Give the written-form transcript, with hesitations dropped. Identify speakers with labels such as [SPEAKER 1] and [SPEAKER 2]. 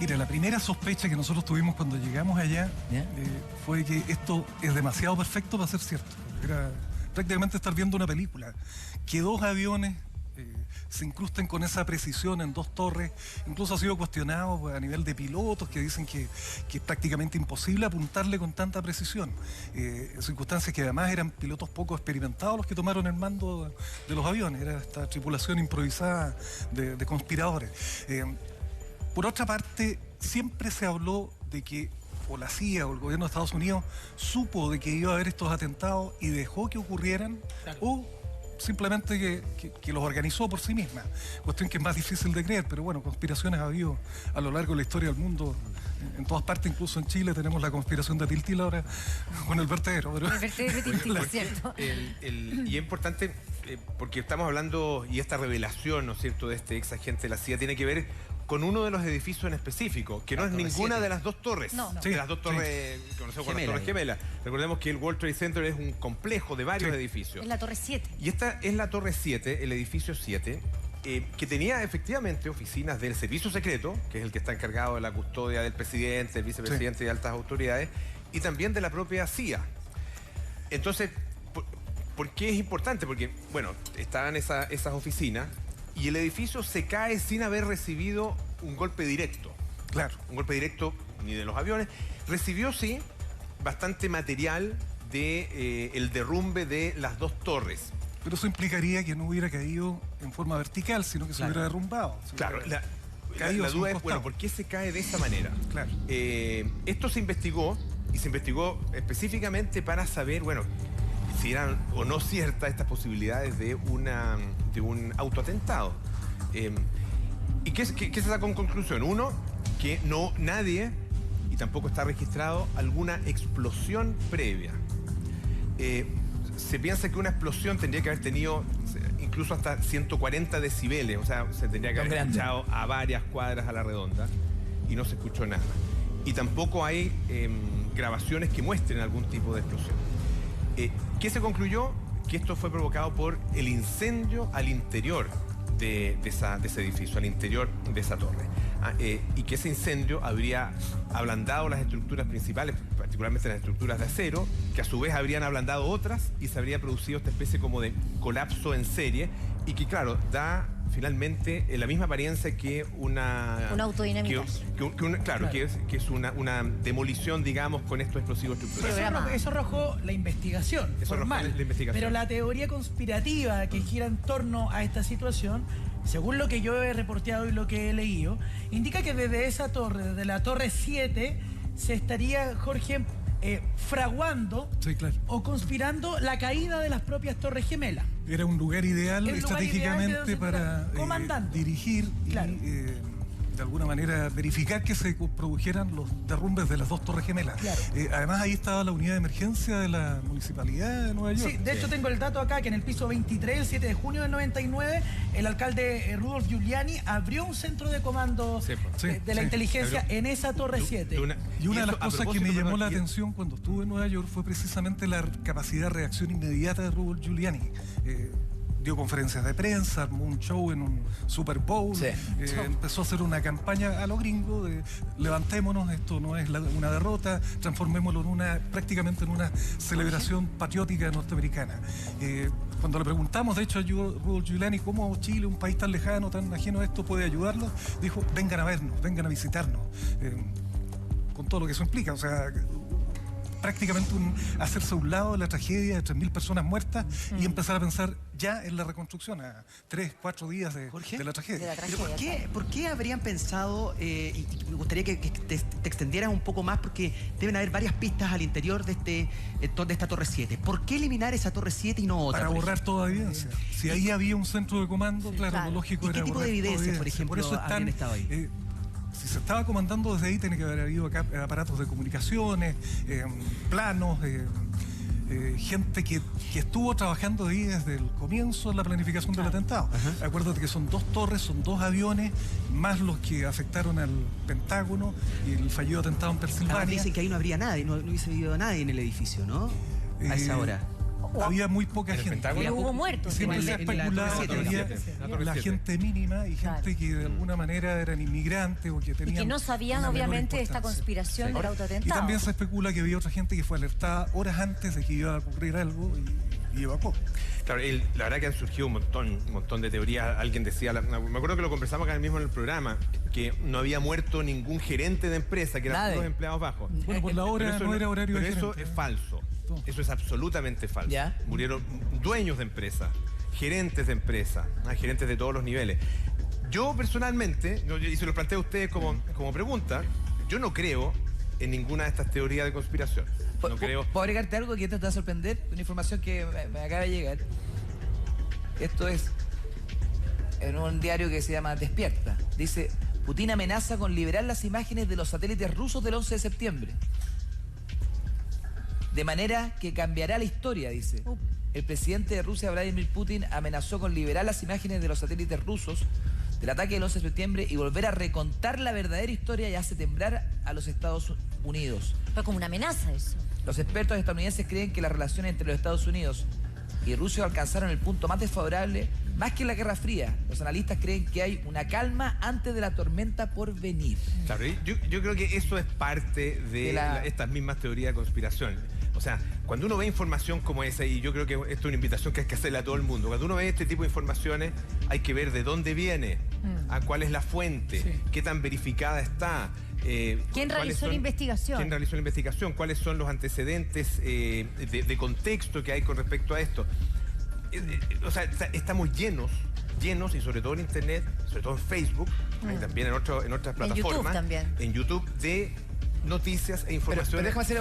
[SPEAKER 1] Mira, la primera sospecha que nosotros tuvimos cuando llegamos allá fue que esto es demasiado perfecto para ser cierto. Era prácticamente estar viendo una película. Que dos aviones se incrusten con esa precisión en dos torres. Incluso ha sido cuestionado pues, a nivel de pilotos que dicen que es prácticamente imposible apuntarle con tanta precisión. Circunstancias que además eran pilotos poco experimentados los que tomaron el mando de los aviones. Era esta tripulación improvisada de conspiradores. Por otra parte, siempre se habló de que o la CIA o el gobierno de Estados Unidos supo de que iba a haber estos atentados y dejó que ocurrieran, claro, o simplemente que los organizó por sí misma. Cuestión que es más difícil de creer, pero bueno, conspiraciones ha habido a lo largo de la historia del mundo, en todas partes, incluso en Chile tenemos la conspiración de Tiltil ahora con el vertedero. Pero...
[SPEAKER 2] El vertedero de Tiltil, ¿cierto?
[SPEAKER 3] Y es importante, porque estamos hablando, y esta revelación, ¿no es cierto?, de este ex agente de la CIA tiene que ver con uno de los edificios en específico, que no es ninguna de las dos torres.
[SPEAKER 2] No.
[SPEAKER 3] Sí, de las dos torres, que conocemos como las Torres Gemelas. Recordemos que el World Trade Center es un complejo de varios edificios.
[SPEAKER 2] Es la Torre 7.
[SPEAKER 3] Y esta es la Torre 7, el edificio 7, que tenía efectivamente oficinas del servicio secreto, que es el que está encargado de la custodia del presidente, del vicepresidente y de altas autoridades, y también de la propia CIA. Entonces, ¿por qué es importante? Porque, bueno, estaban esas oficinas, y el edificio se cae sin haber recibido un golpe directo.
[SPEAKER 1] Claro.
[SPEAKER 3] Un golpe directo ni de los aviones. Recibió, sí, bastante material de el derrumbe de las dos torres.
[SPEAKER 1] Pero eso implicaría que no hubiera caído en forma vertical, sino que se hubiera derrumbado.
[SPEAKER 3] Claro, la duda es, bueno, ¿por qué se cae de esa manera?
[SPEAKER 1] Claro.
[SPEAKER 3] Esto se investigó, y se investigó específicamente para saber, bueno, si eran o no ciertas estas posibilidades de un autoatentado. ¿Y qué se sacó en conclusión? Uno, que nadie, y tampoco está registrado, alguna explosión previa. Se piensa que una explosión tendría que haber tenido incluso hasta 140 decibeles, o sea, se tendría que haber escuchado a varias cuadras a la redonda, y no se escuchó nada. Y tampoco hay grabaciones que muestren algún tipo de explosión. ¿Qué se concluyó? Que esto fue provocado por el incendio al interior de ese edificio, al interior de esa torre. Y que ese incendio habría ablandado las estructuras principales, particularmente las estructuras de acero, que a su vez habrían ablandado otras, y se habría producido esta especie como de colapso en serie, y que claro, da finalmente la misma apariencia que un autodinamitaje. Claro, que es una demolición, digamos, con estos explosivos estructurales.
[SPEAKER 4] Eso arrojó la investigación formal.
[SPEAKER 3] La investigación.
[SPEAKER 4] Pero la teoría conspirativa que gira en torno a esta situación, según lo que yo he reporteado y lo que he leído, indica que desde esa torre, desde la Torre 7, se estaría, Jorge, fraguando o conspirando la caída de las propias Torres Gemelas.
[SPEAKER 1] Era un lugar ideal estratégicamente para dirigir y de alguna manera verificar que se produjeran los derrumbes de las dos Torres Gemelas.
[SPEAKER 4] Claro.
[SPEAKER 1] Además, ahí estaba la unidad de emergencia de la Municipalidad de Nueva York.
[SPEAKER 4] Sí, de hecho tengo el dato acá, que en el piso 23, el 7 de junio del 99, el alcalde Rudolph Giuliani abrió un centro de comando de la inteligencia en esa Torre 7.
[SPEAKER 1] Y una de las cosas que me llamó la atención cuando estuve en Nueva York fue precisamente la capacidad de reacción inmediata de Rudolph Giuliani. Dio conferencias de prensa, armó un show en un Super Bowl, empezó a hacer una campaña a lo gringo de levantémonos, esto no es una derrota, transformémoslo prácticamente en una celebración patriótica norteamericana. Cuando le preguntamos, de hecho, a Rudolph Giuliani, cómo Chile, un país tan lejano, tan ajeno a esto, puede ayudarlo, dijo, vengan a vernos, vengan a visitarnos, con todo lo que eso implica, o sea, prácticamente hacerse a un lado de la tragedia de 3.000 personas muertas y empezar a pensar ya en la reconstrucción a 3-4 días de la tragedia.
[SPEAKER 5] ¿Pero por qué habrían pensado, y me gustaría que te extendieras un poco más, porque deben haber varias pistas al interior de esta Torre 7? ¿Por qué eliminar esa Torre 7 y no otra?
[SPEAKER 1] Para borrar toda evidencia. Si ahí había un centro de comando, claro, lo lógico era borrar.
[SPEAKER 5] ¿Y qué tipo de evidencia, por ejemplo, habrían estado ahí?
[SPEAKER 1] Si se estaba comandando desde ahí, tiene que haber habido aparatos de comunicaciones, planos, gente que estuvo trabajando ahí desde el comienzo de la planificación del atentado. Acuérdate que son dos torres, son dos aviones, más los que afectaron al Pentágono y el fallido atentado en Pensilvania.
[SPEAKER 5] Dicen que ahí no habría nadie, no hubiese vivido nadie en el edificio, ¿no? A esa hora.
[SPEAKER 1] había muy poca gente.
[SPEAKER 2] Pero hubo muertos.
[SPEAKER 1] Siempre se ha especulado que había la gente mínima y gente que de alguna manera eran inmigrantes o que tenían...
[SPEAKER 2] Y que no sabían, obviamente, de esta conspiración del autoatentado.
[SPEAKER 1] Y también se especula que había otra gente que fue alertada horas antes de que iba a ocurrir algo y evacuó.
[SPEAKER 3] Claro, la verdad que han surgido un montón de teorías. Alguien decía, me acuerdo que lo conversamos acá mismo en el programa, que no había muerto ningún gerente de empresa, que eran todos empleados bajos.
[SPEAKER 1] Bueno, por la hora no era horario de gerente.
[SPEAKER 3] Pero eso es falso. Eso es absolutamente falso.
[SPEAKER 5] ¿Ya?
[SPEAKER 3] Murieron dueños de empresas, gerentes de empresas, gerentes de todos los niveles. Yo personalmente, y se lo planteo a ustedes como pregunta, yo no creo en ninguna de estas teorías de conspiración. No creo.
[SPEAKER 6] ¿Puedo agregarte algo que te va a sorprender? Una información que me acaba de llegar. Esto es en un diario que se llama Despierta. Dice, Putin amenaza con liberar las imágenes de los satélites rusos del 11 de septiembre. De manera que cambiará la historia, dice. El presidente de Rusia, Vladimir Putin, amenazó con liberar las imágenes de los satélites rusos del ataque del 11 de septiembre y volver a recontar la verdadera historia y hace temblar a los Estados Unidos.
[SPEAKER 2] Fue como una amenaza eso.
[SPEAKER 6] Los expertos estadounidenses creen que las relaciones entre los Estados Unidos y Rusia alcanzaron el punto más desfavorable, más que en la Guerra Fría. Los analistas creen que hay una calma antes de la tormenta por venir.
[SPEAKER 3] Claro, yo creo que eso es parte de estas mismas teorías de conspiración. O sea, cuando uno ve información como esa, y yo creo que esto es una invitación que hay que hacerle a todo el mundo, cuando uno ve este tipo de informaciones, hay que ver de dónde viene, cuál es la fuente, qué tan verificada está.
[SPEAKER 2] ¿Quién realizó la investigación?
[SPEAKER 3] ¿Quién realizó la investigación? ¿Cuáles son los antecedentes de contexto que hay con respecto a esto? O sea, estamos llenos, y sobre todo en Internet, sobre todo en Facebook, y también en otras plataformas,
[SPEAKER 2] YouTube también.
[SPEAKER 3] en YouTube, de noticias e informaciones.
[SPEAKER 6] Pero déjame hacer